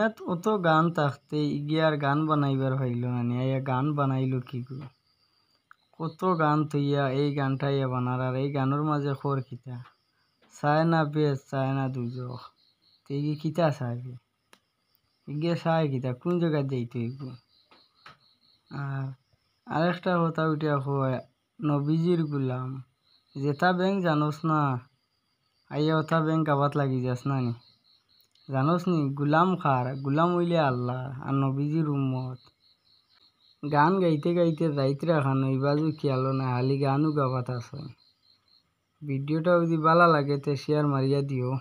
দুনিয়াত অত গান থাকতে ইগিয়ার গান বানাইবার হইল না নি গান বানাইলো কি গো কত গান থইয়া এই গানটা বানার আর এই গানের মাঝে খোর কিতা চায় না বেশ চায় না দুজখ তেগি কিতা চাইবে ইগিয়া চায় কিতা কোন জায়গায় যাইতে হইব আর আরেকটা কথা উঠিয়া কয় নবীজির গুলাম যেটা ব্যাংক জানোস না আইয়া ওটা ব্যাংক গাবাত লাগি যাস না নি জানোস নি গুলাম খার গুলাম হইলে আল্লাহ আর নবীজির উম্মত গান গাইতে গাইতে রাইতে রাখানো ইবাজু খেয়ালো না হালি গানও গাবাত আছে ভিডিওটা যদি ভালো লাগে তে শেয়ার মারিয়া দিও।